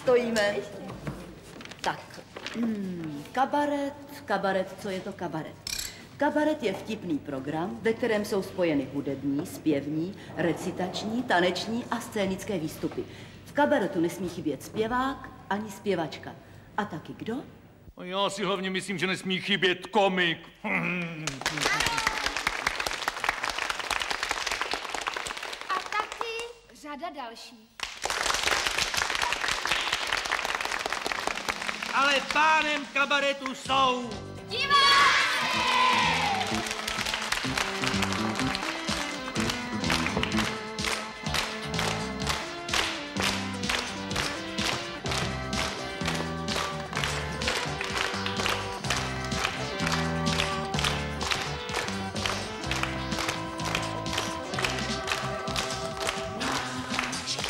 Stojíme. Tak, kabaret, co je to kabaret? Kabaret je vtipný program, ve kterém jsou spojeny hudební, zpěvní, recitační, taneční a scénické výstupy. V kabaretu nesmí chybět zpěvák ani zpěvačka. A taky kdo? Já si hlavně myslím, že nesmí chybět komik. A taky řada dalších. Ale pánem kabaretu jsou diváci!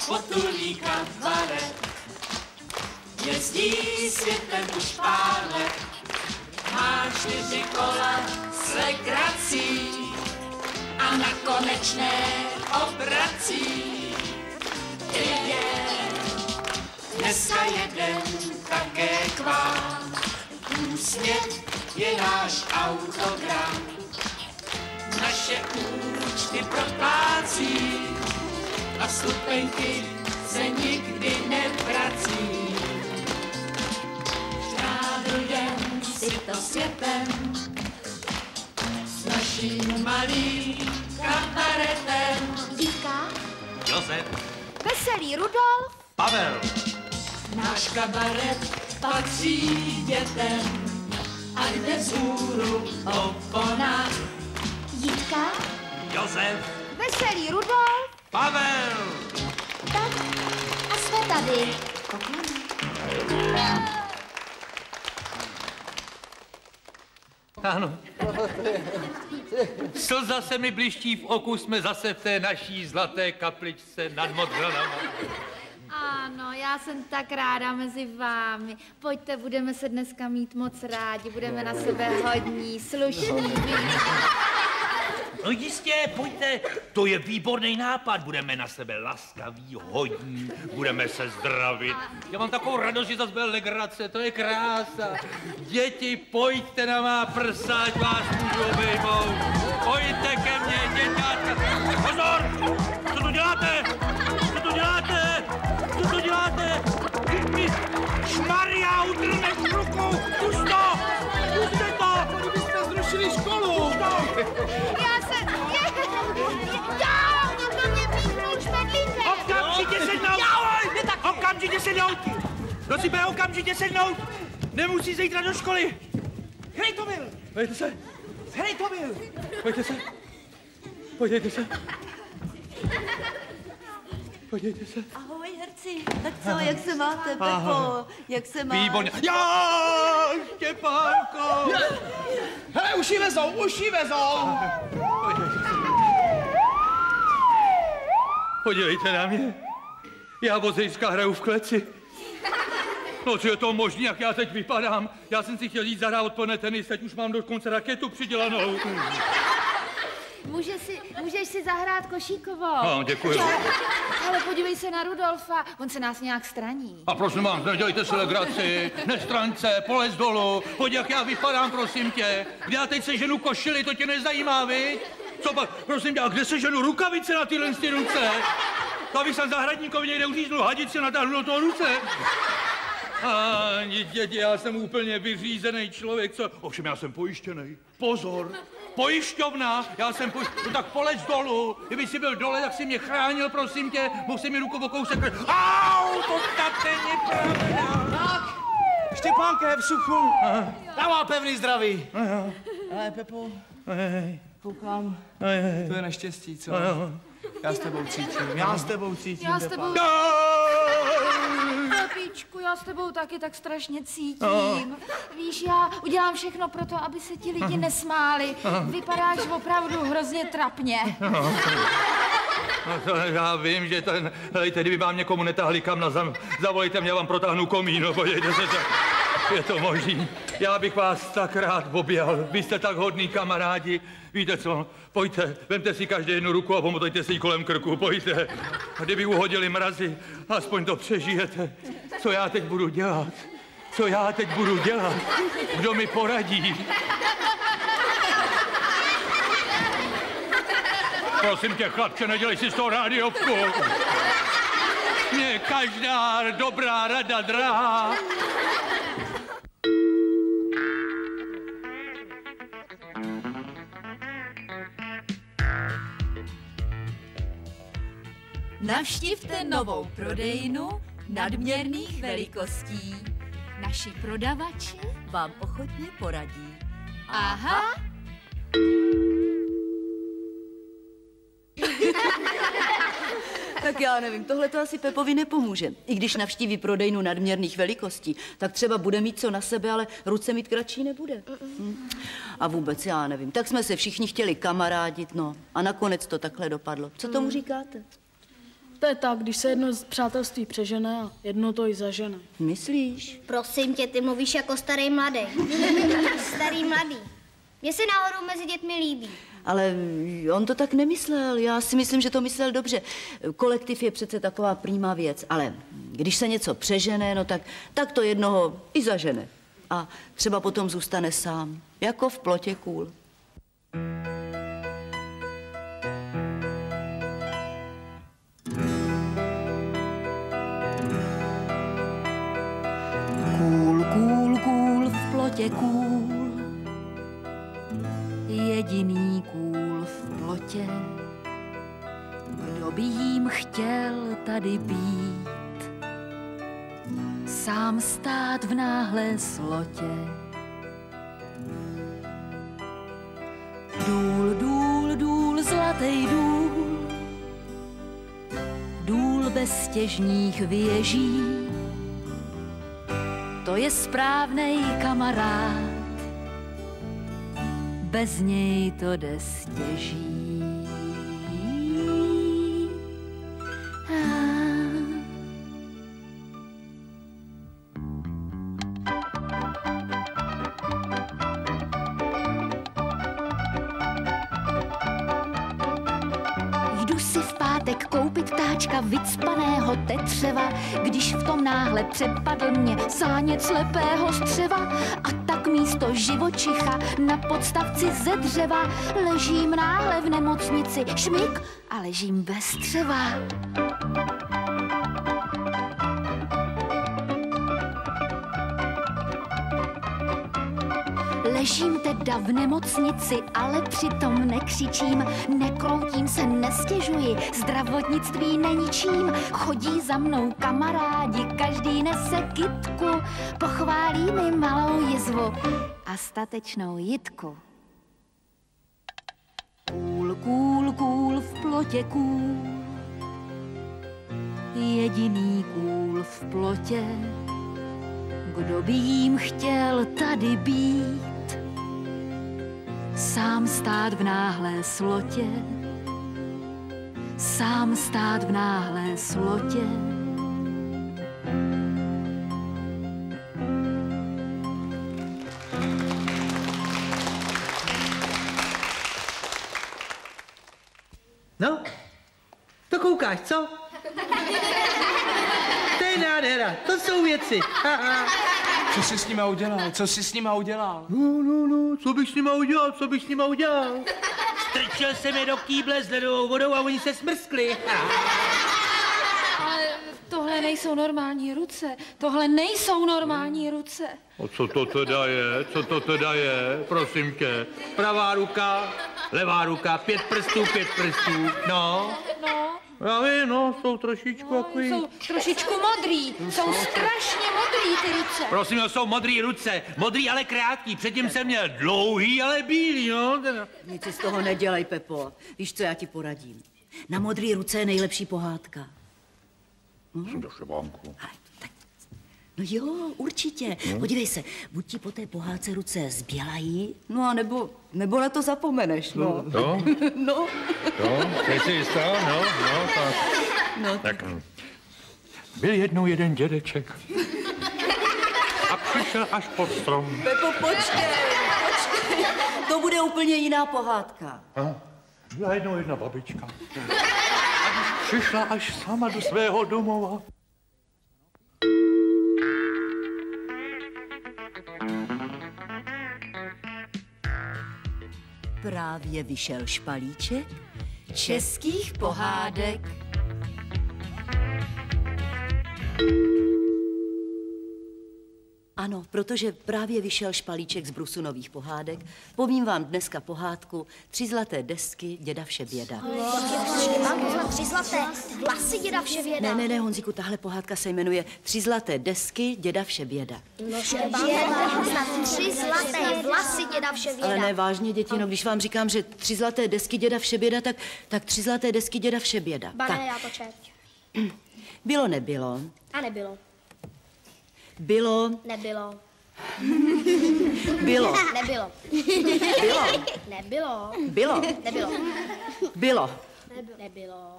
Potulný kabaret jezdí světem už pár let, má 4 kola s legrací a na konečné obrací. Je dneska jeden také k vám, úsměv je náš autogram, naše účty proplácí a vstupenky se nikdy nevrací. Žádujeme si to světem s naším malým kabaretem. Díka, Josef, Veselý Rudolf, Pavel. Náš kabaret patří dětem a jde vzhůru opona. Díka, Josef, Veselý Rudolf, Pavel. tak a jsme tady. Ano. Slza se mi bliští v oku, jsme zase v té naší zlaté kapličce nad Modranama. Ano, já jsem tak ráda mezi vámi. Pojďte, budeme se dneska mít moc rádi, budeme na sebe hodní, slušní, milí. No jistě, pojďte, to je výborný nápad. Budeme na sebe laskaví, hodní, budeme se zdravit. Já mám takovou radost, že zase bude legrace, to je krása. Děti, pojďte na má prsa, ať vás můžu obejmout. Pojďte ke mně, děťátka. Pozor! Co tu děláte? Co tu děláte? Co tu děláte? Šmaria, udrne v ruku! Pusto! Puste to! Kdybyste zrušili školu! Okamžitě sednout! Okamžitě sednout! Prosím, okamžitě sednout! Nemusí zítra do školy! Hrejtomil! Pojďte se! Hrejtomil! Pojďte se! Podívejte se! Podívejte se! Ahoj, herci. Tak co, jak se máte, Pepo? Jak se máš? Výborně! Já, Štěpánko! Hele, uši vezou, uši vezou! Podívejte na mě. Já od zejska hraju v kleci. No, co je to možný, jak já teď vypadám? Já jsem si chtěl jít zahrát odpoledne tenis, teď už mám dokonce raketu přidělanou. Můžeš si zahrát košíkovou. No, děkuji. Ale podívej se na Rudolfa, on se nás nějak straní. A prosím vás, nedělejte si legraci, nestraňce, polez dolů, pojď, jak já vypadám, prosím tě. Kde já teď seženu košili, to tě nezajímá, viď? Co pak, prosím tě, a kde seženu rukavice na tyhle ruce? To abych jsem zahradníkovi někde uříznul hadici a natáhnu do toho ruce. Ani děti, já jsem úplně vyřízený člověk, co? Ovšem, já jsem pojištěný. Pozor, pojišťovna, já jsem no tak polez dolů. Kdyby jsi byl dole, tak si mě chránil, prosím tě, mohl si mi ruku o kousek. Au, to tak není pravda. Tak, Štěpánka je v suchu. Dává pevný zdraví. Ale Pepo, Koukám. To je neštěstí, co? Já s tebou cítím. Já s tebou... Pepíčku, já s tebou taky tak strašně cítím. Víš, já udělám všechno pro to, aby se ti lidi nesmáli. Vypadáš opravdu hrozně trapně. No to já vím, že ten... Helejte, kdyby vám někomu netáhli kam na zem, zavolejte mě, já vám protáhnu komín, no podívejte se to. Je to možný. Já bych vás tak rád objel. Vy jste tak hodný kamarádi. Víte co, pojďte, vemte si každý jednu ruku a pomotejte si ji kolem krku, pojďte. A kdyby uhodili mrazy, aspoň to přežijete. Co já teď budu dělat? Co já teď budu dělat? Kdo mi poradí? Prosím tě, chlapče, nedělej si z toho rádiovku. Mně každá dobrá rada drahá. Navštivte novou prodejnu nadměrných velikostí. Naši prodavači vám ochotně poradí. Aha! Tak já nevím, tohle to asi Pepovi nepomůže. I když navštíví prodejnu nadměrných velikostí, tak třeba bude mít co na sebe, ale ruce mít kratší nebude. A vůbec já nevím. Tak jsme se všichni chtěli kamarádit, no. A nakonec to takhle dopadlo. Co tomu říkáte? To je tak, když se jedno z přátelství přežene a jedno to i zažene. Myslíš? Prosím tě, ty mluvíš jako starý mladý. Starý mladý. Mně se náhodou mezi dětmi líbí. Ale on to tak nemyslel. Já si myslím, že to myslel dobře. Kolektiv je přece taková prýmá věc, ale když se něco přežene, no tak to jednoho i zažene. A třeba potom zůstane sám, jako v plotě kůl. Kůl, kůl, kůl v plotě kůl. Jediný kůl v plotě. Kdo by jím chtěl tady být? Sám stát v náhlé slotě. Důl, důl, důl, zlatý důl. Důl bez stěžních věží. To je správnej kamarád. Bez něj to jde stěží. Jdu si v pátek koupit ptáčka vycpaného tetřeva, když v tom náhle přepadl mě zánět slepého střeva. A tak místo živočicha na podstavci ze dřeva ležím náhle v nemocnici, šmik, a ležím bez střeva. Ležím teda v nemocnici, ale přitom nekřičím, nekroutím se, nestěžuji, zdravotnictví neničím. Chodí za mnou kamarádi, každý nese kytku, pochválí mi malou jizvu a statečnou jitku. Kůl, kůl, kůl v plotě kůl, jediný kůl v plotě. Kdo by jím chtěl tady být? Sám stát v náhlé slotě. Sám stát v náhlé slotě. No, to koukáš, co? To je nádhera, to jsou věci. Co jsi s nima udělal? Co jsi s nima udělal? No, co bych s nima udělal? Strčil jsem je do kýble s ledovou vodou a oni se smrskli. Ale tohle nejsou normální ruce. Tohle nejsou normální ruce. A co to teda je? Co to teda je? Prosím tě. Pravá ruka, levá ruka, 5 prstů, 5 prstů. No. No, Já vím, no, jsou trošičku takový... Jsou trošičku modrý, jsou strašně modrý ty ruce. Prosím, jsou modrý ruce, modrý, ale krátký. Předtím jsem měl dlouhý, ale bílý, no. Nic si z toho nedělej, Pepo. Víš, co já ti poradím? Na modrý ruce je nejlepší pohádka. Jsem to šebánku. No jo, určitě. Podívej se, buď ti po té pohádce ruce zbělají, no a nebo na to zapomeneš, no. To? No. Jo, jsi jistá? No, tak. No. Tak. Byl jednou jeden dědeček. A přišel až pod strom. Pepo, počkej. To bude úplně jiná pohádka. Byla jednou jedna babička. A když přišla až sama do svého domova, právě vyšel špalíček českých pohádek. Ano, protože právě vyšel špalíček z brusu nových pohádek, povím vám dneska pohádku 3 zlaté desky děda Všeběda. Mám poznat 3 zlaté vlasy děda Všeběda. Ne, Honzíku, tahle pohádka se jmenuje 3 zlaté desky děda Všeběda. No, mám poznat 3 zlaté vlasy děda Všeběda. Ale ne, vážně, děti, no, když vám říkám, že 3 zlaté desky děda Všeběda, tak 3 zlaté desky děda Všeběda. Bane, já to čet. Bylo, nebylo. A nebylo. Bylo. Nebylo. Bylo. Nebylo. Bylo. Nebylo. Bylo. Nebylo. Bylo. Nebylo.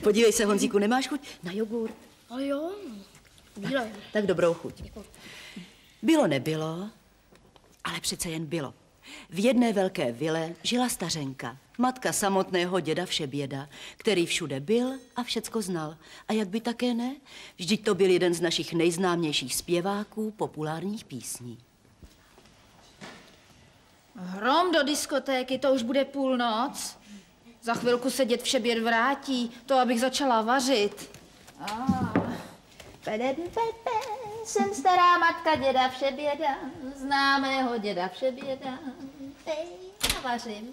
Podívej se, Honzíku, nemáš chuť na jogurt? Ale jo. Bylo. Tak dobrou chuť. Bylo, nebylo, ale přece jen bylo. V jedné velké vile žila stařenka, matka samotného děda Všeběda, který všude byl a všecko znal. A jak by také ne? Vždyť to byl jeden z našich nejznámějších zpěváků populárních písní. Hrom do diskotéky, to už bude půlnoc. Za chvilku se děd Všeběd vrátí, to abych začala vařit. Jsem stará matka děda Všeběda, známého děda Všeběda. A vařím.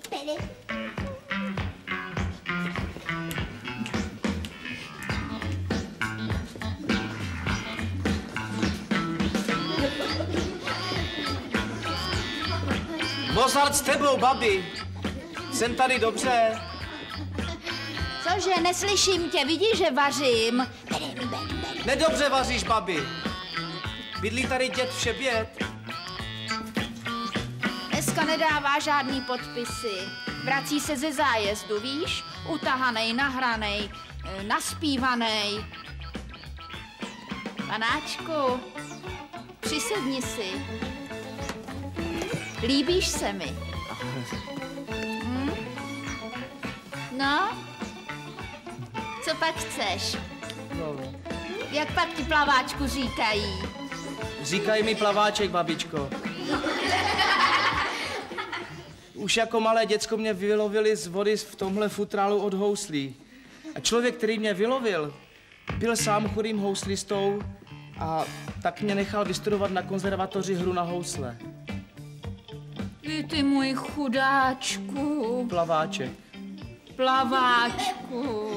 Mozart s tebou, babi. Jsem tady dobře. Cože, neslyším tě, vidíš, že vařím. Nedobře vaříš, babi. Bydlí tady děd Všeběd. Dneska nedává žádný podpisy. Vrací se ze zájezdu, víš? Utahanej, nahranej, naspívanej. Panáčku, přisedni si. Líbíš se mi? No? Co pak chceš? No. Jak pak ti plaváčku říkají? Říkají mi plaváček, babičko. Už jako malé děcko mě vylovili z vody v tomhle futrálu od houslí. A člověk, který mě vylovil, byl sám chudým houslistou a tak mě nechal vystudovat na konzervatoři hru na housle. Ty můj chudáčku. Plaváček. Plaváčku.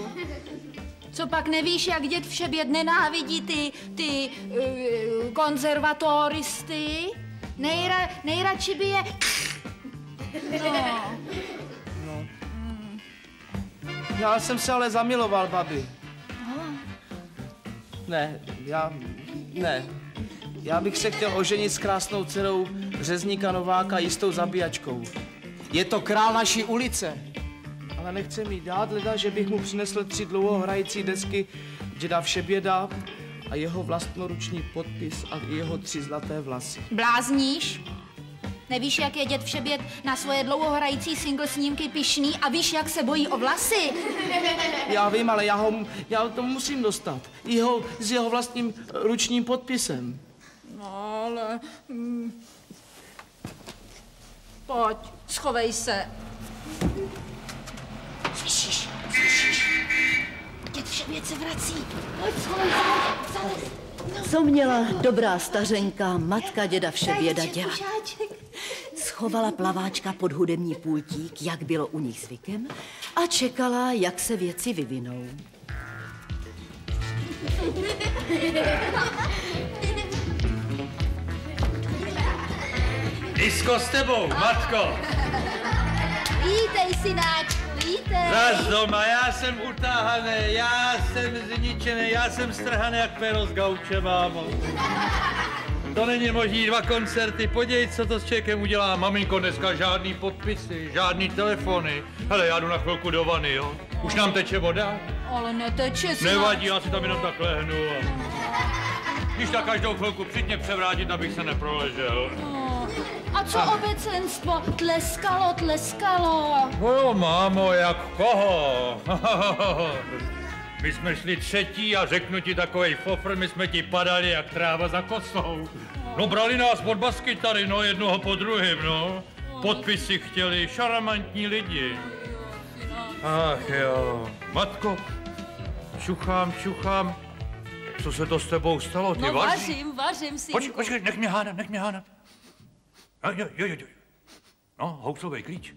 Co pak nevíš, jak děd Všeběd nenávidí ty konzervatoristy? Nejradši by je... No. Já jsem se ale zamiloval, babi. Ne. Já bych se chtěl oženit s krásnou dcerou řezníka Nováka, jistou zabíjačkou. Je to král naší ulice. Ale nechce mi dát, leda, že bych mu přinesl 3 dlouhohrající desky děda Všeběda a jeho vlastnoruční podpis a jeho 3 zlaté vlasy. Blázníš? Nevíš, jak je děd Všeběd na svoje dlouhohrající single snímky pyšný a víš, jak se bojí o vlasy? Já vím, ale já to musím dostat. S jeho vlastním ručním podpisem. No, ale... Pojď, schovej se. Slyšíš? Děd Všeběd se vrací. Pojď, schovej se. Co měla dobrá stařenka, matka děda Všeběda dělat? Schovala plaváčka pod hudební pultík, jak bylo u nich zvykem, a čekala, jak se věci vyvinou. Disko s tebou, matko. Vítej, synáčku, vítej. Zas doma, já jsem utáhaný, já jsem zničený, já jsem strhaný jak péro z gauče, mámo. To není možný, 2 koncerty, podívej, co to s člověkem udělá. Maminko, dneska žádný podpisy, žádný telefony. Hele, já jdu na chvilku do vany, jo? Už nám teče voda? Ale neteče, synáčku. Nevadí, já si tam jenom tak lehnu. Když tak každou chvilku přijď převrátit, abych se neproležel. A co obecenstvo? Tleskalo. No jo, mámo, jak koho? My jsme šli 3. a řeknu ti takovej fofr, my jsme ti padali jak tráva za kosou. No brali nás pod baskytary, no jednoho po druhém, no. Podpisy chtěli, šarmantní lidi. Ach jo. Matko, čuchám. Co se to s tebou stalo? Ty vařím, synku. Počkej, nech mě hánat. Jo. No, houslovej klíč.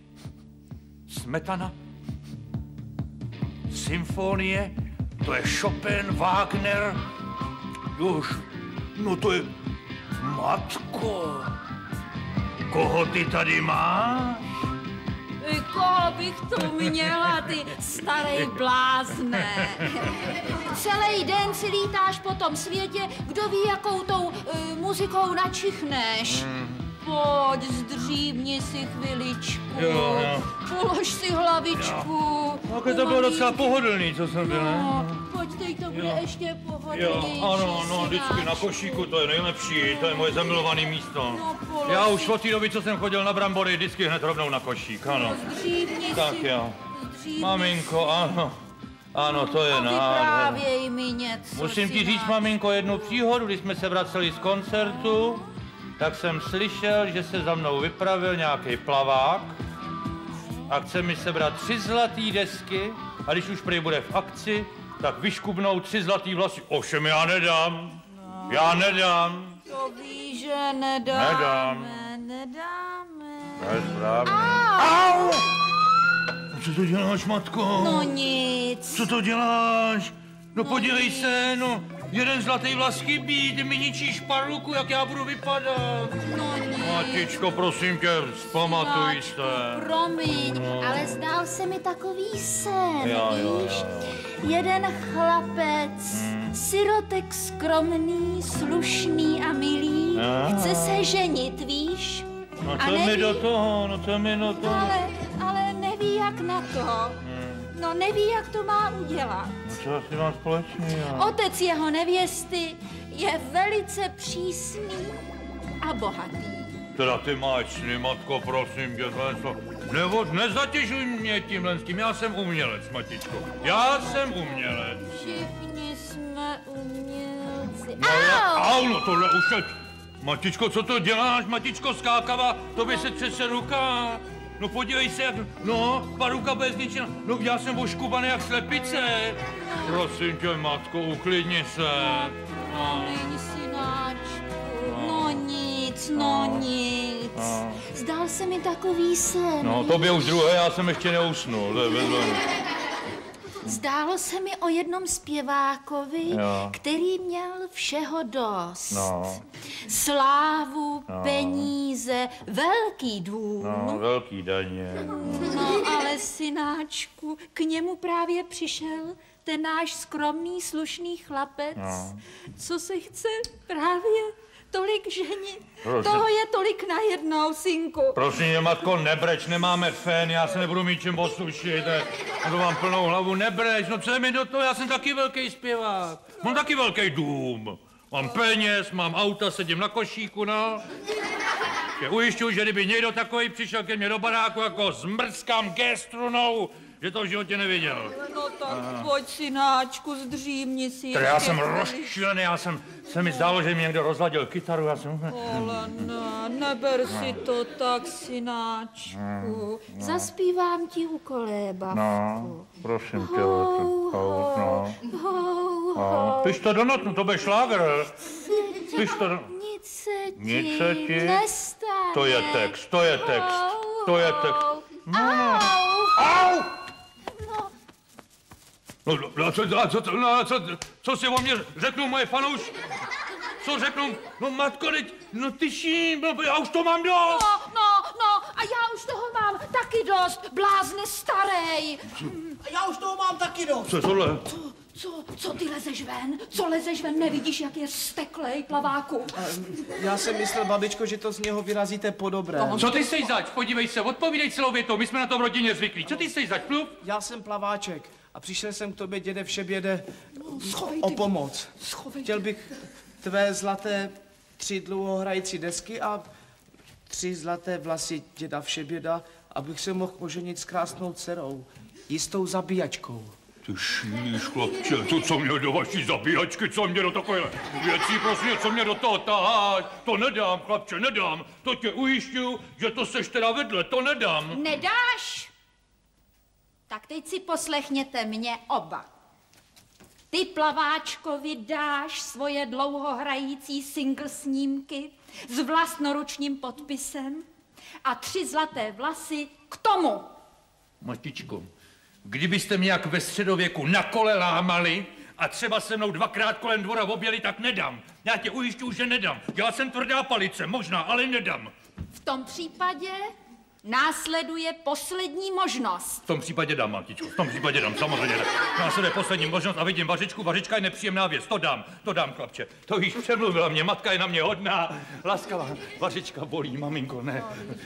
Smetana. Symfonie. To je Chopin, Wagner. Už. No to je... Matko. Koho ty tady máš? Koho bych tu měla, ty starý blázne. Celý den si lítáš po tom světě, kdo ví, jakou tou muzikou načichneš. Pojď, zdřímni si chviličku, jo. Polož si hlavičku. No, to bylo docela pohodlný, co jsem byl, ne? Pojď, teď to bude ještě pohodlnější. Jo, ano, vždycky na košíku, to je nejlepší, to je moje zamilované místo. No, já už od té doby, co jsem chodil na brambory, vždycky hned rovnou na košík, ano. Tak jo. Maminko, ano, to je nádhera. Vyprávěj mi něco. Musím ti říct, maminko, jednu příhodu, když jsme se vraceli z koncertu, tak jsem slyšel, že se za mnou vypravil nějaký plavák a chce mi sebrat 3 zlatý desky a když už prý bude v akci, tak vyškubnou 3 zlatý vlasy. Ovšem já nedám. Já nedám. To víš, že nedáme. To je správně. Au! Co to děláš, matko? No nic. Co to děláš? No podívej se, no. 1 zlatý vlas chybí, ty mi ničíš paruku, jak já budu vypadat. No nic. Matičko, prosím tě, vzpamatuj se. Promiň, ale zdál se mi takový sen, Jo. víš? Jeden chlapec, sirotek skromný, slušný a milý, chce se ženit, víš? No to mi do toho, Ale neví, jak na to. No neví, jak to má udělat. No co asi mám společný, Otec jeho nevěsty je velice přísný a bohatý. Teda ty máš sny, matko, prosím tě, nezatěžuj mě tímhle s tím, já jsem umělec, matičko. Já jsem umělec. Všichni jsme umělci. Au, no tohle už je... Matičko, co to děláš, matičko skákava, tobě se třese ruka. No podívej se, jak... No, paruka bude zničena. No, já jsem oškubaný jak slepice. Prosím tě, matko, uklidni se. Promiň, synáčku. No nic. Zdál se mi takový sen. No, tobě už druhé, já jsem ještě neusnul. To je bezvadný. Zdálo se mi o jednom zpěvákovi, který měl všeho dost. Slávu, peníze, velký dům. No, velký daně. No, ale synáčku, k němu právě přišel ten náš skromný, slušný chlapec, co se chce právě tolik ženit. Toho je tolik najednou, synku. Prosím tě, matko, nebreč, nemáme fén, já se nebudu mít čím osušit, to mám plnou hlavu, nebreč, no co je mi do toho, já jsem taky velký zpěvák, mám taky velký dům, mám peněz, mám auta, sedím na košíku, no. Tě ujišťuji, že kdyby někdo takový přišel ke mně do baráku jako zmrskám G-strunou, že to v životě neviděl. No tak pojď, synáčku, zdřímni si. Já jsem rozčilený, se mi zdálo, že mi někdo rozladil kytaru, já jsem... Ale ne, neber si to tak, synáčku. Zaspívám ti u kolébavku. No, prosím tě, Piš to do notu, to bude šláger. Piš to do... Nic se ti nestane. To je text. Au! Co si o mě řeknou moje fanoušky? Co řeknou? No matko, no ty ším, já už to mám dost. No, a já už toho mám taky dost, blázne starej. Já už toho mám taky dost. Co je tohle? Co ty lezeš ven? Co lezeš ven? Nevidíš, jak je steklej, plaváku? Já jsem myslel, babičko, že to z něho vyrazíte po dobré. No, co ty jsi zač? Podívej se, odpovídej celou větou, my jsme na tom rodině zvyklí. Co ty jsi zač, plup? Já jsem plaváček a přišel jsem k tobě, děde Všeběde, o pomoc. Chtěl bych tvé zlaté 3 dlouhohrající desky a 3 zlaté vlasy děda Všeběda, abych se mohl oženit s krásnou dcerou, jistou zabíjačkou. Ty šíš, chlapče, to co mě do vaší zabíjačky, co mě do takové věcí, prosím, co mě do toho taháš, to nedám, chlapče, nedám, to tě ujišťuju, že to seš teda vedle, to nedám. Nedáš? Tak teď si poslechněte mě oba. Ty plaváčkovi dáš svoje dlouhohrající single snímky s vlastnoručním podpisem a 3 zlaté vlasy k tomu. Matičko, kdybyste mě jak ve středověku na kole lámali a třeba se mnou 2krát kolem dvora objeli, tak nedám. Já tě ujišťuju, že nedám. Já jsem tvrdá palice, možná, ale nedám. V tom případě následuje poslední možnost. V tom případě dám, matičko, v tom případě dám, samozřejmě dám. Následuje poslední možnost a vidím vařičku, vařička je nepříjemná věc, to dám, chlapče. To již přemluvila mě, matka je na mě hodná, laskavá. Vařička bolí, maminko, ne.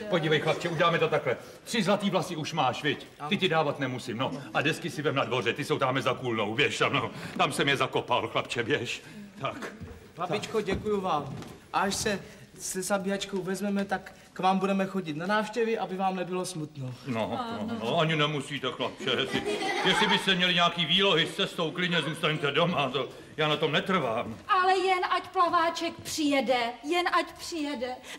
Podívej, chlapče, uděláme to takhle. 3 zlatý vlasy už máš, viď? Ty ti dávat nemusím, no. A desky si vem na dvoře, ty jsou tam za kůlnou, běž tam, no. Tam jsem je zakopal, chlapče, běž. Tak. Babičko, děkuju vám. Až se se zabíjačkou vezmeme, tak k vám budeme chodit na návštěvy, aby vám nebylo smutno. No, ani nemusíte, chlapče. Jestli byste měli nějaký výlohy s cestou, klidně zůstaňte doma, to já na tom netrvám. Ale jen ať plaváček přijede,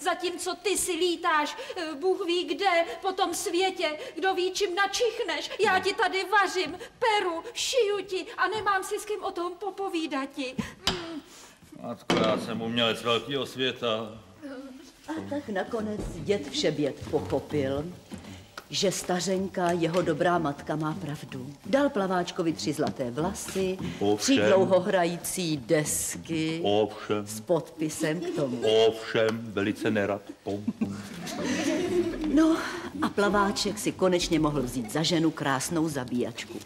zatímco ty si lítáš, Bůh ví kde, po tom světě, kdo ví, čím načichneš. Já ti tady vařím, peru, šiju ti a nemám si s kým o tom popovídati. Matko, já jsem umělec velkého světa. A tak nakonec děd Všeběd pochopil, že stařenka, jeho dobrá matka, má pravdu. Dal plaváčkovi 3 zlaté vlasy, 3 dlouhohrající desky s podpisem k tomu. Ovšem, velice nerad. No a plaváček si konečně mohl vzít za ženu krásnou zabíjačku.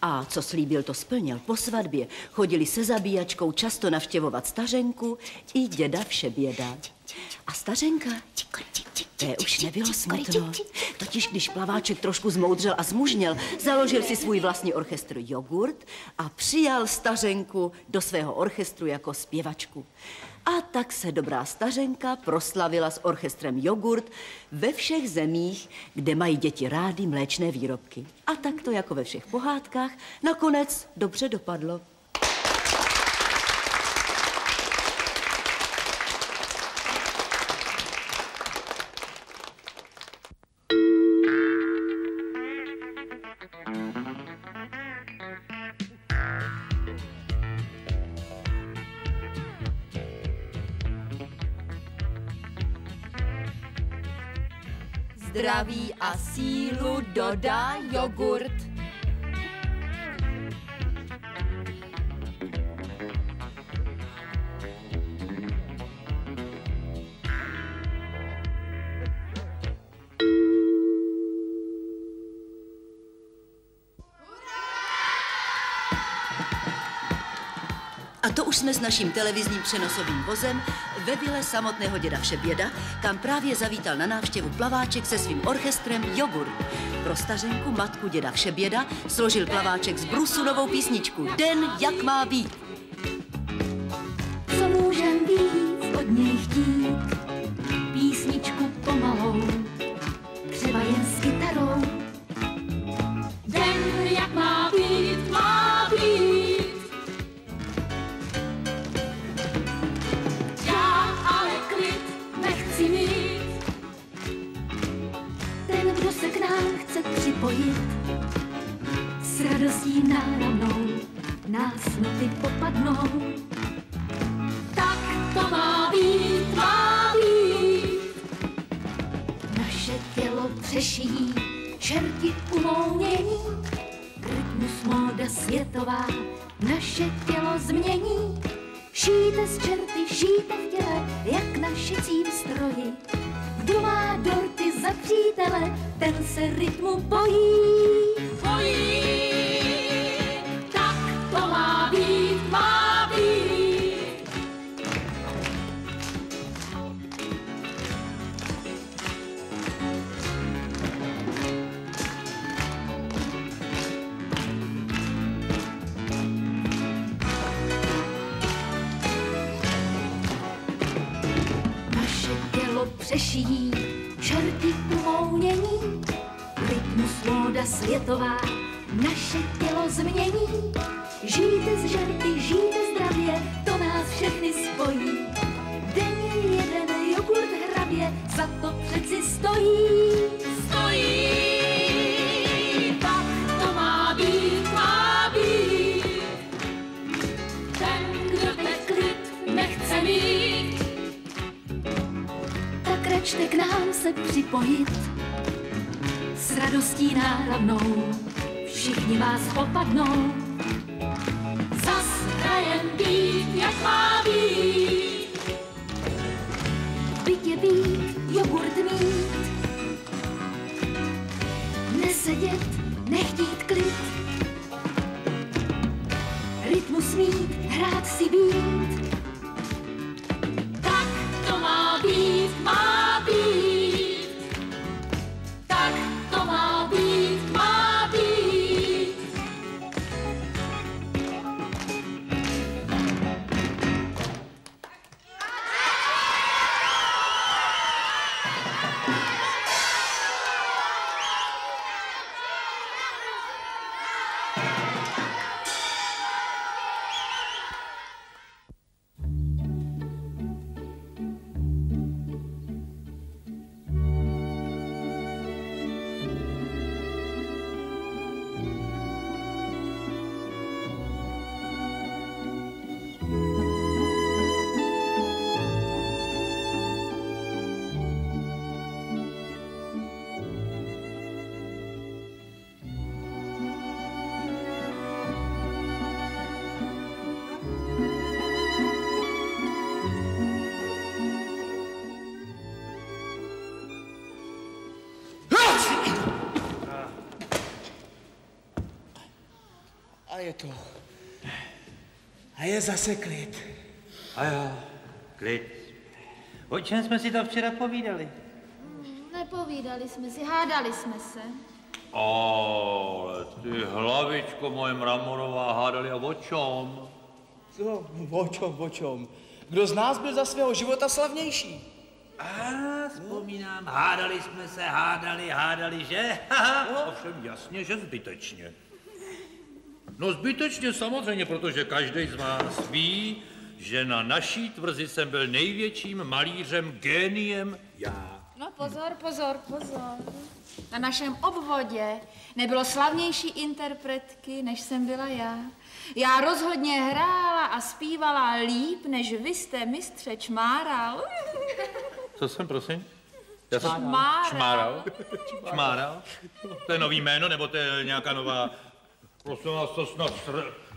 A co slíbil, to splnil. Po svatbě chodili se zabíjačkou často navštěvovat stařenku i děda Všeběda. A stařenka, té už nebylo smutno. Totiž když plaváček trošku zmoudřel a zmužněl, založil si svůj vlastní orchestr Jogurt a přijal stařenku do svého orchestru jako zpěvačku. A tak se dobrá stařenka proslavila s orchestrem Jogurt ve všech zemích, kde mají děti rády mléčné výrobky. A tak to jako ve všech pohádkách nakonec dobře dopadlo. Zdraví a sílu dodá jogurt. A to už jsme s naším televizním přenosovým vozem ve vile samotného děda Všeběda, kam právě zavítal na návštěvu plaváček se svým orchestrem Jogurt. Pro stařenku, matku děda Všeběda, složil plaváček z brusu novou písničku Den, jak má být. Co můžem víc od něj chtít? Písničku pomalou, třeba jen s kytarou. Den, jak má být, má být. Já ale klid nechci mít. Ten, kdo se k nám chce připojit, s radostí náramnou nás noty popadnou. Tak to má být, má být. Naše tělo třeší, čerti umounění, rytmus móda světová naše tělo změní. Šijte z čerty, šijte v těle, jak na šicím stroji. Kdo má dorty za přítele, ten se rytmu bojí. Tak to má být, má být. Přešijí čerty umounění, rytmus móda světová naše tělo změní. Žijte z žerty, žijte zdravě, to nás všechny spojí. Denně jeden jogurt hrabě, za to přeci stojí. Tak to má být, má být. Ten, kdo teď klid nechce mít, tak račte k nám se připojit. S radostí náravnou všichni vás opadnou. zas hrajem být, jak má být. V bytě být, jogurt mít, nesedět, nechtít klid. Rytmus mít, hrát si být. Tak to má být, má být. Tak to má být, má být. A je to. A je zase klid. A jo, klid. O čem jsme si to včera povídali? Nepovídali jsme si, hádali jsme se. Ale ty hlavičko moje mramorová, hádali a o čom? Co? O čom? Kdo z nás byl za svého života slavnější? Vzpomínám, hádali jsme se, hádali, že? Ovšem jasně, že zbytečně. No zbytečně samozřejmě, protože každý z vás ví, že na naší tvrzi jsem byl největším malířem, géniem já. No pozor. Na našem obvodě nebylo slavnější interpretky, než jsem byla já. Já rozhodně hrála a zpívala líp, než vy jste, mistře, čmáral. Co jsem, prosím? Čmáral. Čmáral? To je nový jméno, nebo to je nějaká nová... Prosím vás,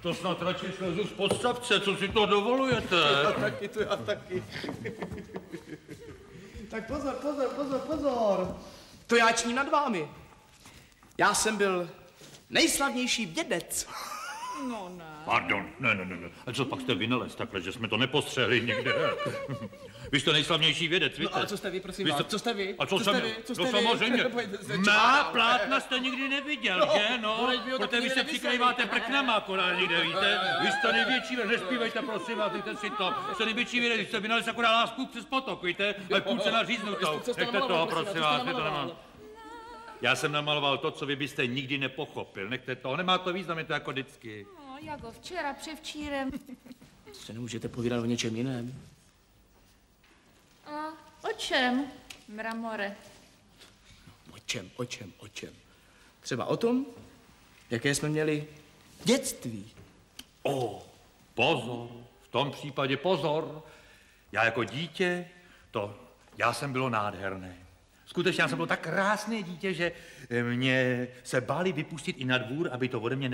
to snad radši slezu z podstavce, co si to dovolujete? Já taky. Tak pozor. To já čním nad vámi. Já jsem byl nejslavnější vědec. No ne. Pardon, ne. A co pak jste vynalez takhle, že jsme to nepostřehli někde? Vy jste nejslavnější vědec, víte? No ale co jste vy, prosím vás? Co jste vy? A co jsem? No samozřejmě. Má plátna jste nikdy neviděl, že? No, protože vy se přikrýváte prknama akorát někde, víte? Vy jste největší vědec, nespívejte, prosím vás, dejte si to. Jste největší vědec, jste vynalez akorát lásku přes potok, víte? Ale půjce naříznutou. Nechte toho, prosím vás, je to nemám. Já jsem namaloval to, co vy byste nikdy nepochopil. Nechte toho, nemá to význam, je to jako vždycky. No, jako včera, převčírem. Se nemůžete povídat o něčem jiném? A o čem, mramore? O čem? Třeba o tom, jaké jsme měli dětství. Pozor, v tom případě pozor. Já jako dítě, já jsem bylo nádherné. Skutečně já jsem byl tak krásné dítě, že mě se báli vypustit i na dvůr, aby to ode mě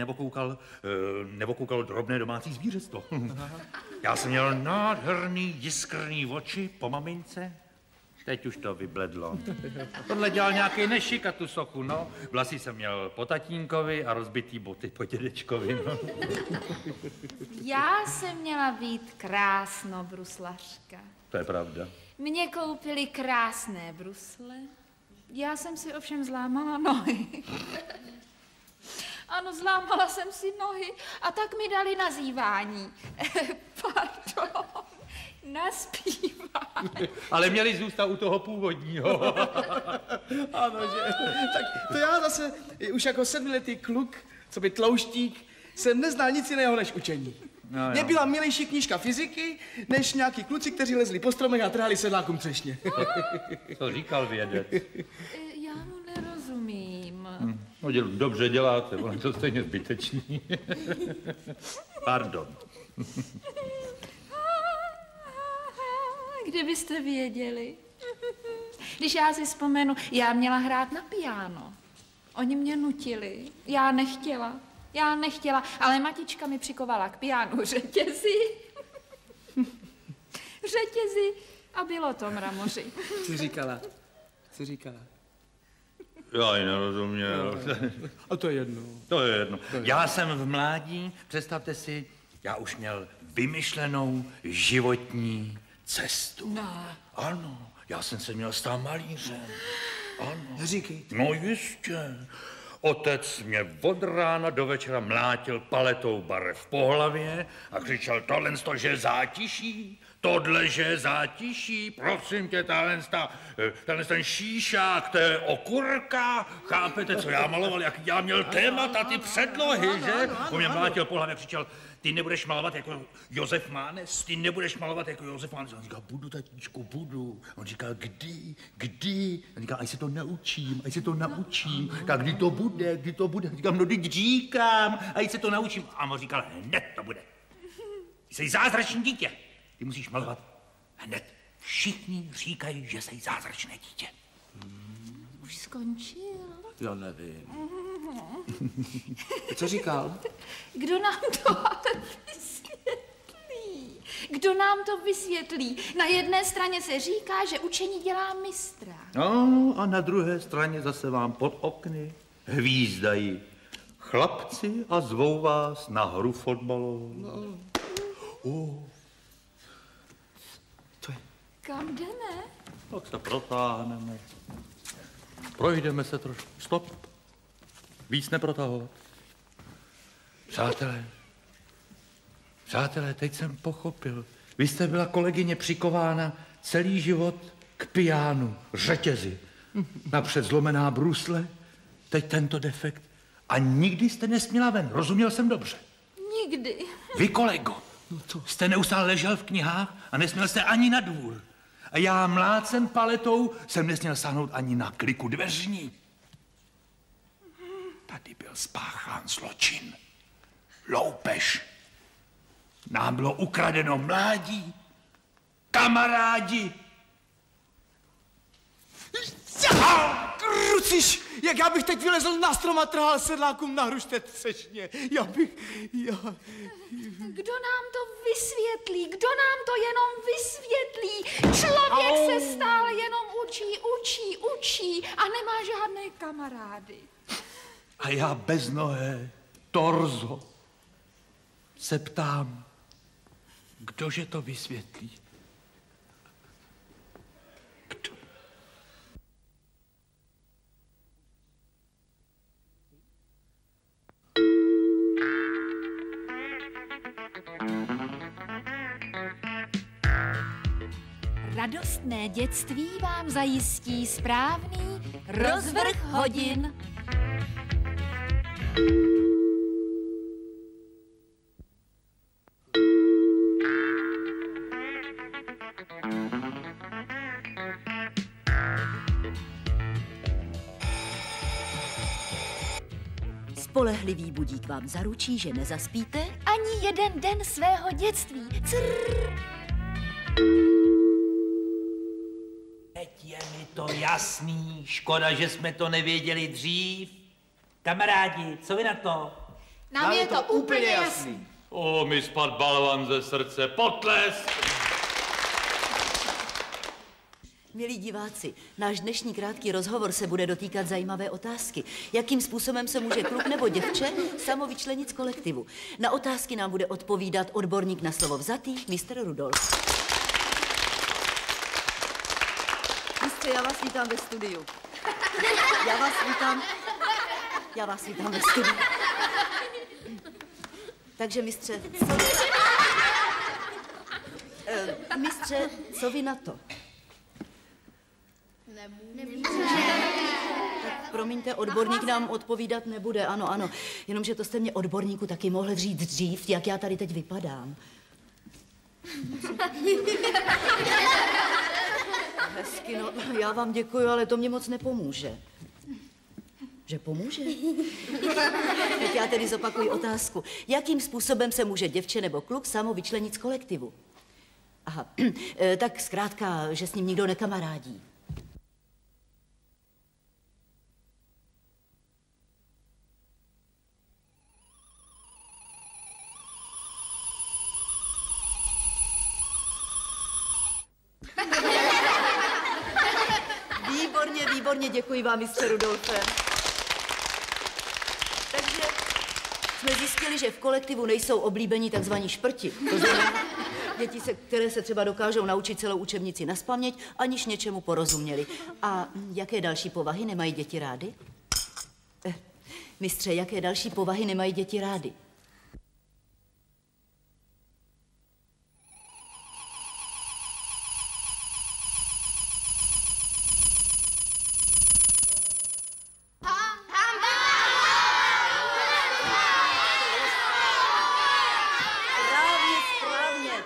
nevokoukalo drobné domácí zvířectvo. Já jsem měl nádherný jiskrný oči po mamince. Teď už to vybledlo. Tohle dělal nějaký nešik a tu sochu, no. Vlasy jsem měl po tatínkovi a rozbitý boty po dědečkovi, no. Já jsem měla být krásnobruslařka. To je pravda. Mně koupili krásné brusle. Já jsem si ovšem zlámala nohy. Ano, zlámala jsem si nohy a tak mi dali nazývání. Pardon. Naspívání. Ale měli zůstat u toho původního. Ano, že? Tak to já zase už jako 7letý kluk, co by tlouštík, jsem neznal nic jiného než učení. No, Mně byla milejší knížka fyziky, než nějaký kluci, kteří lezli po stromech a trhali sedlákům třešně. To říkal vědec. Já mu nerozumím. No, dobře děláte, ono je to stejně zbytečný. Pardon. Kdybyste věděli. Když já si vzpomenu, já měla hrát na piano. Oni mě nutili. Já nechtěla, ale matička mi přikovala k pianu řetězy. A bylo to mramoři. Co říkala? Já ji nerozuměl. A to je jedno. To je jedno. Já jsem v mládí, představte si, já už měl vymyšlenou životní cestu. No. Ano, já jsem se měl stát malířem. Ano. Říkej. No jistě. Otec mě od rána do večera mlátil paletou barev po hlavě a křičel, tohle že je zátiší, tohle, že je zátiší, prosím tě, tenhle ten šíšák, to je okurka, chápete, co já maloval, jak já měl témata, ty předlohy, že? On mě mlátil po hlavě a křičel, ty nebudeš malovat jako Josef Mánes, ty nebudeš malovat jako Josef Mánes. On říkal, budu, tatíčku, budu. On říkal, kdy? On říkal, až se to naučím. Říkal, kdy to bude? Říkám, no teď říkám, až se to naučím. A on říkal, hned to bude. Jsi zázračný dítě. Ty musíš malovat hned. Všichni říkají, že jsi zázračné dítě. Už skončil? Já nevím. Co říkal? Kdo nám to ale vysvětlí? Kdo nám to vysvětlí? Na jedné straně se říká, že učení dělá mistra. No, a na druhé straně zase vám pod okny hvízdají chlapci a zvou vás na hru fotbalovou. No. To je... Kam jdeme? Tak se protáhneme. Projdeme se trošku. Stop. Víc neprotahovat. Přátelé, teď jsem pochopil. Vy jste byla kolegyně přikována celý život k pianu, řetězy. Napřed zlomená brusle, teď tento defekt. A nikdy jste nesměla ven, rozuměl jsem dobře? Nikdy. Vy, kolego, jste neustále ležel v knihách a nesměl jste ani na dvůr. A já mlácen paletou jsem nesměl sáhnout ani na kliku dveřní. Tady byl spáchán zločin. Loupež. Nám bylo ukradeno mládí. Kamarádi. Kruciš, jak já bych teď vylezl na strom a trhal sedlákům na hruště třešně. Kdo nám to vysvětlí? Kdo nám to jenom vysvětlí? Člověk se stále jenom učí a nemá žádné kamarády. A já beznohé, torzo, se ptám, kdože to vysvětlí? Kdo? Radostné dětství vám zajistí správný rozvrh hodin. Spolehlivý budík vám zaručí, že nezaspíte Ani jeden den svého dětství. Teď je mi to jasný, škoda, že jsme to nevěděli dřív. Kamarádi, co vy na to? Nám je to úplně jasný. O, mi spad balvan ze srdce, potlesk! Milí diváci, náš dnešní krátký rozhovor se bude dotýkat zajímavé otázky. Jakým způsobem se může kluk nebo děvče samovyčlenit z kolektivu? Na otázky nám bude odpovídat odborník na slovo vzatý, mistr Rudolf. Mistře, já vás vítám ve studiu. Já vás vítám ve studiu. Takže mistře, co vy na to? Tak promiňte, odborník nám odpovídat nebude, ano. Jenomže to jste mě, odborníku, taky mohl říct dřív, jak já tady teď vypadám. Hezky, no, já vám děkuju, ale to mě moc nepomůže. Že pomůže? Tak já tedy zopakuji otázku. Jakým způsobem se může děvče nebo kluk samovyčlenit z kolektivu? Aha, tak zkrátka, že s ním nikdo nekamarádí. Výborně, děkuji vám, mistře Rudolfe. Takže jsme zjistili, že v kolektivu nejsou oblíbení takzvaní šprti. To znamená děti, které se třeba dokážou naučit celou učebnici nazpaměť, aniž něčemu porozuměli. A jaké další povahy nemají děti rády? Mistře, jaké další povahy nemají děti rády?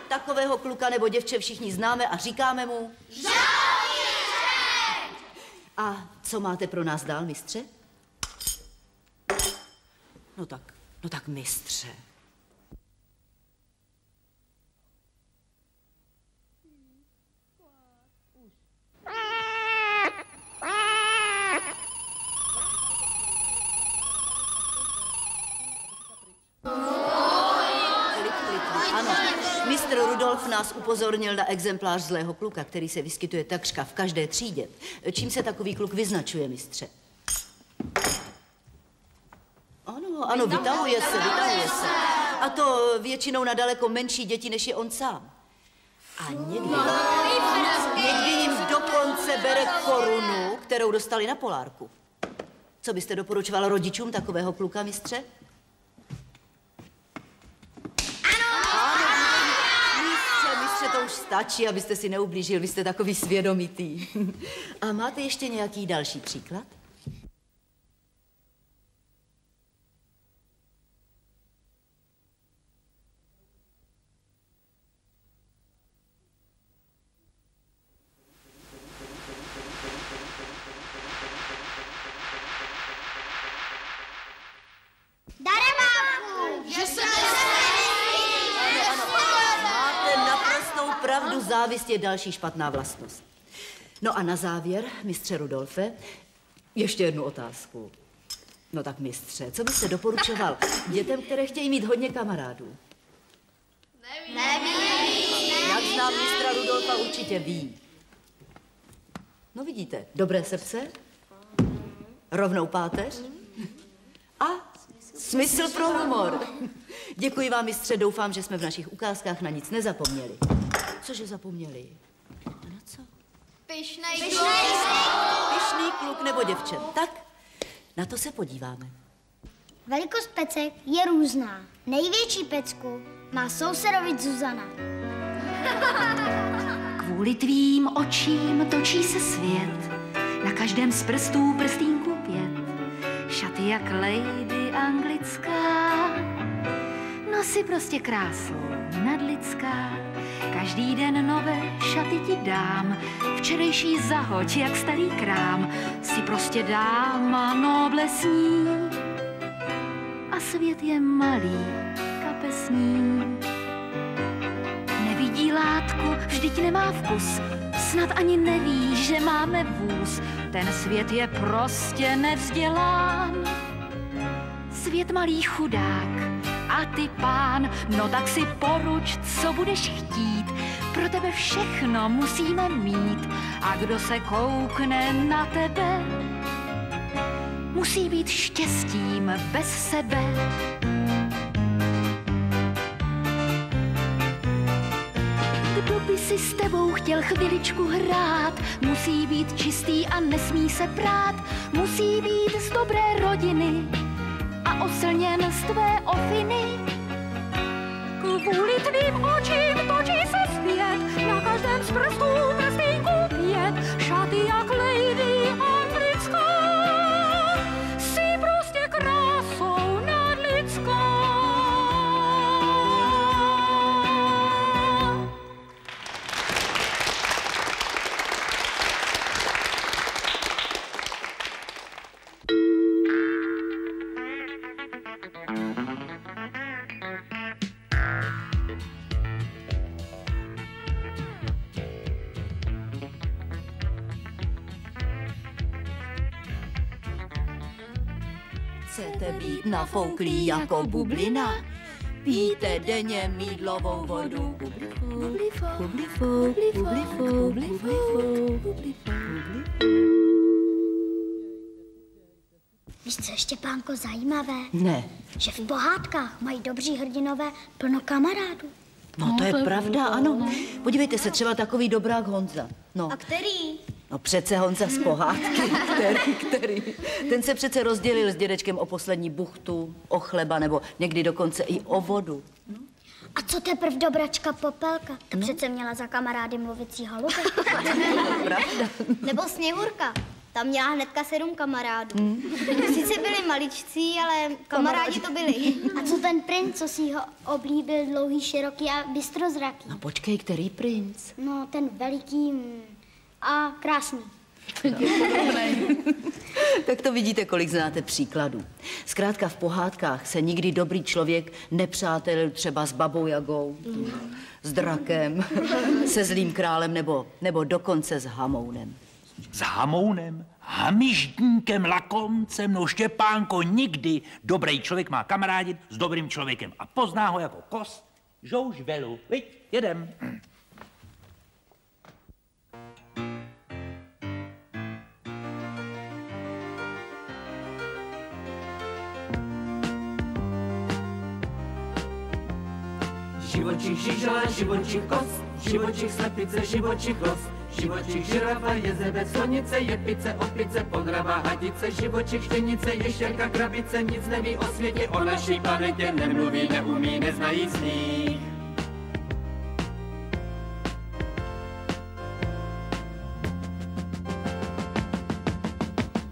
Takového kluka nebo děvče všichni známe a říkáme mu... Žaludíček! A co máte pro nás dál, mistře? No tak mistře. Mistr Rudolf nás upozornil na exemplář zlého kluka, který se vyskytuje takřka v každé třídě. Čím se takový kluk vyznačuje, mistře? Ano, vytahuje se. A to většinou na daleko menší děti, než je on sám. A někdy jim dokonce bere korunu, kterou dostali na Polárku. Co byste doporučoval rodičům takového kluka, mistře? To už stačí, abyste si neublížil, vy jste takový svědomitý. A máte ještě nějaký další příklad? Pravdu, závist je další špatná vlastnost. No a na závěr, mistře Rudolfe, ještě jednu otázku. No tak mistře, co byste doporučoval dětem, které chtějí mít hodně kamarádů? Nevím. Jak znám mistra Rudolfa, určitě ví. No vidíte, dobré srdce, rovnou páteř a smysl pro humor. Děkuji vám, mistře, doufám, že jsme v našich ukázkách na nic nezapomněli. Cože zapomněli? A na co? Pyšnej kluk nebo děvče. Tak, na to se podíváme. Velikost pecek je různá. Největší pecku má sousedovic Zuzana. Kvůli tvým očím točí se svět, na každém z prstů prstínku 5. Šaty jak lady anglická, nosy prostě krásou nadlidská. Každý den nové šaty ti dám, včerejší zahoď jak starý krám. Si prostě dáma noblesní a svět je malý kapesní. Nevidí látku vždyť nemá vkus. Snad ani neví, že máme vůz. Ten svět je prostě nevzdělán. Svět malý chudák a ty pán, no tak si poruč, co budeš chtít. Pro tebe všechno musíme mít a kdo se koukne na tebe, musí být štěstím bez sebe. Kdo by si s tebou chtěl chviličku hrát, musí být čistý a nesmí se prát, musí být z dobré rodiny a oslněn z tvé ofiny. Kvůli tvým očím točí se svět, na každém z prstů prstínku 5, šaty jak lady anglická, jsi prostě krásou nadlidská. Chcete být nafouklí jako bublina? Pijte denně mýdlovou vodu. Víš, co je, Štěpánko, zajímavé? Ne. Že v pohádkách mají dobří hrdinové plno kamarádů. No to je pravda, ano. Podívejte se, třeba takový dobrák Honza. No. A který? No přece Honza z pohádky. Který? Ten se přece rozdělil s dědečkem o poslední buchtu, o chleba nebo někdy dokonce i o vodu. A co teprv dobračka Popelka? To přece měla za kamarády mluvící holuby. Pravda. Nebo Sněhurka. Tam měla hnedka 7 kamarádů. Sice byli maličcí, ale kamarádi to byli. A co ten princ, co si ho oblíbil, dlouhý, široký a bystrozraký? No počkej, který princ? No, ten veliký a krásný. Tak to vidíte, kolik znáte příkladů. Zkrátka v pohádkách se nikdy dobrý člověk nepřátelil třeba s babou Jagou, s drakem, se zlým králem nebo dokonce s Hamounem. S Hamounem, hamiždníkem, lakomcem, no Štěpánko, nikdy dobrý člověk má kamarádit s dobrým člověkem a pozná ho jako kost žoužvelu. Viď, jedem. Živočich žižela, živočich kost, živočich slepice, živočich los, živočich žirafa, jezevec, slonice, jepice, opice, podrava, hadice, živočich štěnice, ještěrka, krabice, nic neví o světě, o naší planetě, nemluví, neumí, neznají sníh.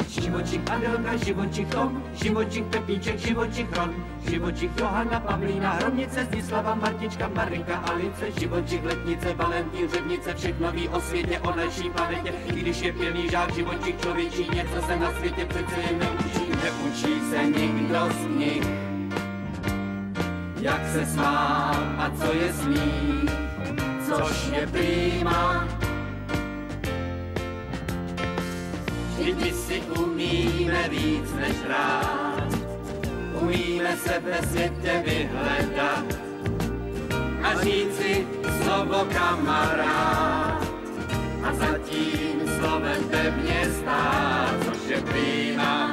Živočich Adelka, živočich Tom, živočich Pepíček, živočich Ron, živočich Johana, Pavlína, Hromnice, Zdislava, Martička, Marinka, Alice, živočich Letnice, Valentín, Řevnice, všechno ví o světě, o naší planetě. I když je pilný žák, živočich člověčí, něco se na světě přece jen neučí se nikdo z nich. Jak se smát a co je smích, což je prima. Vždyť my si umíme víc než rád, umíme se ve světě vyhledat a říci slovo kamarád a zatím slovem pevně stát, což je prima.